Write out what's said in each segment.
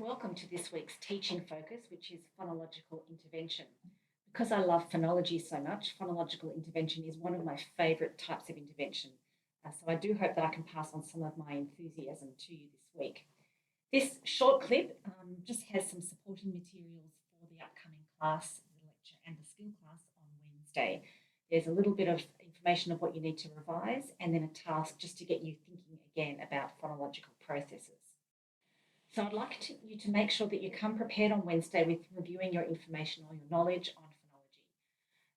Welcome to this week's teaching focus, which is phonological intervention. Because I love phonology so much, phonological intervention is one of my favourite types of intervention. So I do hope that I can pass on some of my enthusiasm to you this week. This short clip just has some supporting materials for the upcoming class, the lecture and the skill class on Wednesday. There's a little bit of information of what you need to revise and then a task just to get you thinking again about phonological processes. So I'd like you to make sure that you come prepared on Wednesday with reviewing your information or your knowledge on phonology.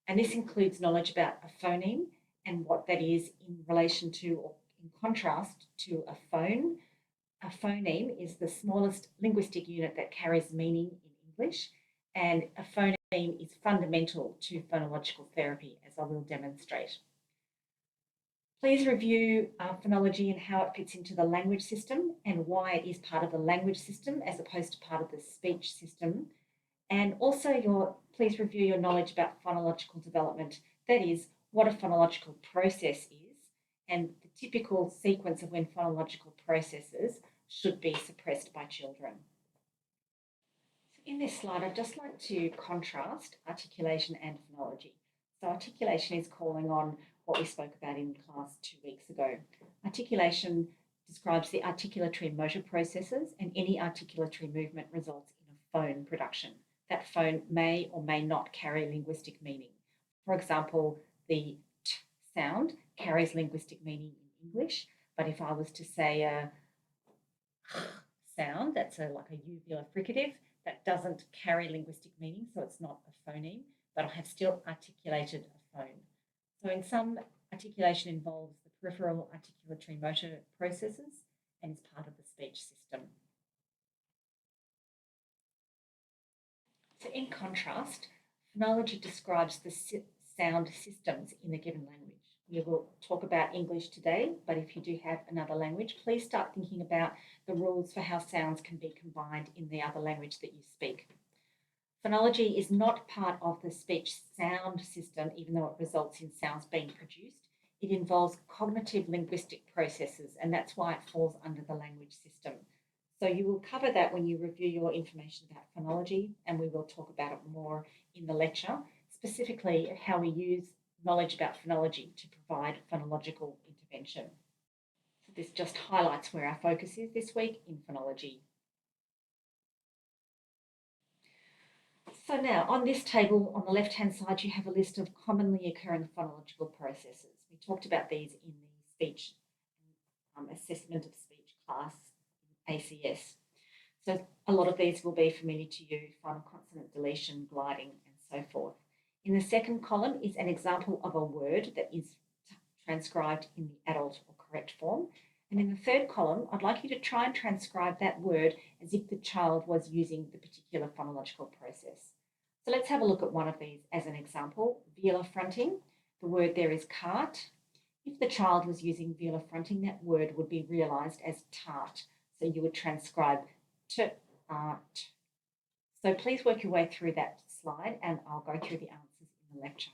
And this includes knowledge about a phoneme and what that is in relation to or in contrast to a phone. A phoneme is the smallest linguistic unit that carries meaning in English, and a phoneme is fundamental to phonological therapy, as I will demonstrate. Please review phonology and how it fits into the language system and why it is part of the language system as opposed to part of the speech system. And also please review your knowledge about phonological development, that is, what a phonological process is and the typical sequence of when phonological processes should be suppressed by children. So in this slide, I'd just like to contrast articulation and phonology. So articulation is calling on what we spoke about in class 2 weeks ago. Articulation describes the articulatory motor processes, and any articulatory movement results in a phone production. That phone may or may not carry linguistic meaning. For example, the t sound carries linguistic meaning in English, but if I was to say a sound, that's like a uvular fricative, that doesn't carry linguistic meaning, so it's not a phoneme, but I have still articulated a phone. So in sum, articulation involves the peripheral articulatory motor processes and is part of the speech system. So in contrast, phonology describes the sound systems in a given language. We will talk about English today, but if you do have another language, please start thinking about the rules for how sounds can be combined in the other language that you speak. Phonology is not part of the speech sound system, even though it results in sounds being produced. It involves cognitive linguistic processes, and that's why it falls under the language system. So you will cover that when you review your information about phonology, and we will talk about it more in the lecture, specifically how we use knowledge about phonology to provide phonological intervention. So this just highlights where our focus is this week in phonology. So now on this table on the left-hand side, you have a list of commonly occurring phonological processes. We talked about these in the speech assessment of speech class in ACS. So a lot of these will be familiar to you: final consonant deletion, gliding, and so forth. In the second column is an example of a word that is transcribed in the adult or correct form. And in the third column, I'd like you to try and transcribe that word as if the child was using the particular phonological process. So let's have a look at one of these as an example. Velar fronting, the word there is cart. If the child was using velar fronting, that word would be realised as tart. So you would transcribe t-art. So please work your way through that slide and I'll go through the answers in the lecture.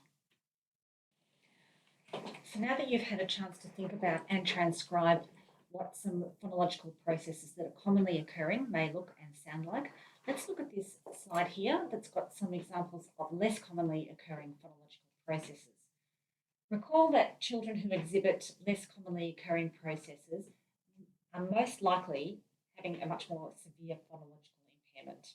So now that you've had a chance to think about and transcribe what some phonological processes that are commonly occurring may look and sound like, let's look at this slide here that's got some examples of less commonly occurring phonological processes. Recall that children who exhibit less commonly occurring processes are most likely having a much more severe phonological impairment.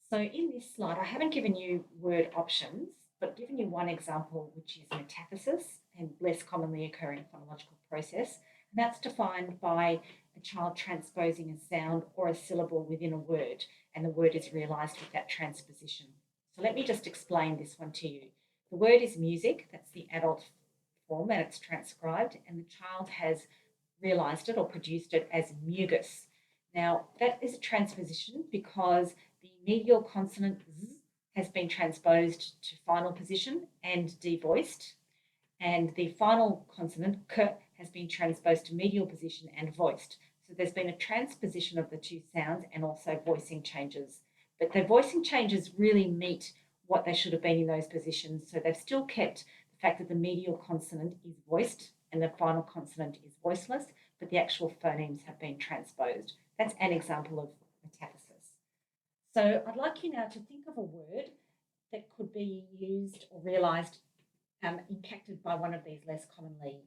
So in this slide, I haven't given you word options, but given you one example, which is metathesis, and less commonly occurring phonological process. And that's defined by a child transposing a sound or a syllable within a word, and the word is realised with that transposition. So let me just explain this one to you. The word is music, that's the adult form, and it's transcribed, and the child has realised it or produced it as mugus. Now, that is a transposition because the medial consonant z has been transposed to final position and devoiced, and the final consonant k has been transposed to medial position and voiced. So there's been a transposition of the two sounds and also voicing changes. But the voicing changes really meet what they should have been in those positions. So they've still kept the fact that the medial consonant is voiced and the final consonant is voiceless, but the actual phonemes have been transposed. That's an example of metathesis. So I'd like you now to think of a word that could be used or realised impacted by one of these less commonly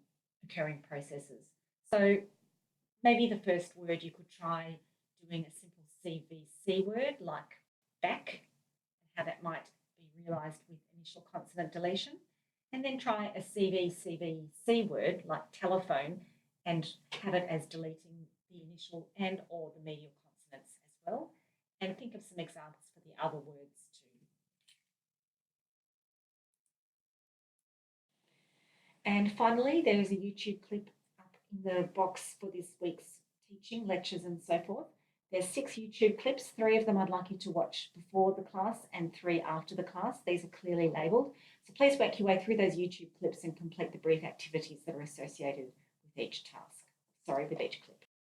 occurring processes. So maybe the first word you could try doing a simple CVC word like back, how that might be realised with initial consonant deletion, and then try a CVCVC word like telephone and have it as deleting the initial and or the medial consonants as well. And think of some examples for the other words too. And finally, there is a YouTube clip up in the box for this week's teaching, lectures and so forth. There's 6 YouTube clips. 3 of them I'd like you to watch before the class and 3 after the class. These are clearly labelled. So please work your way through those YouTube clips and complete the brief activities that are associated with each task. With each clip.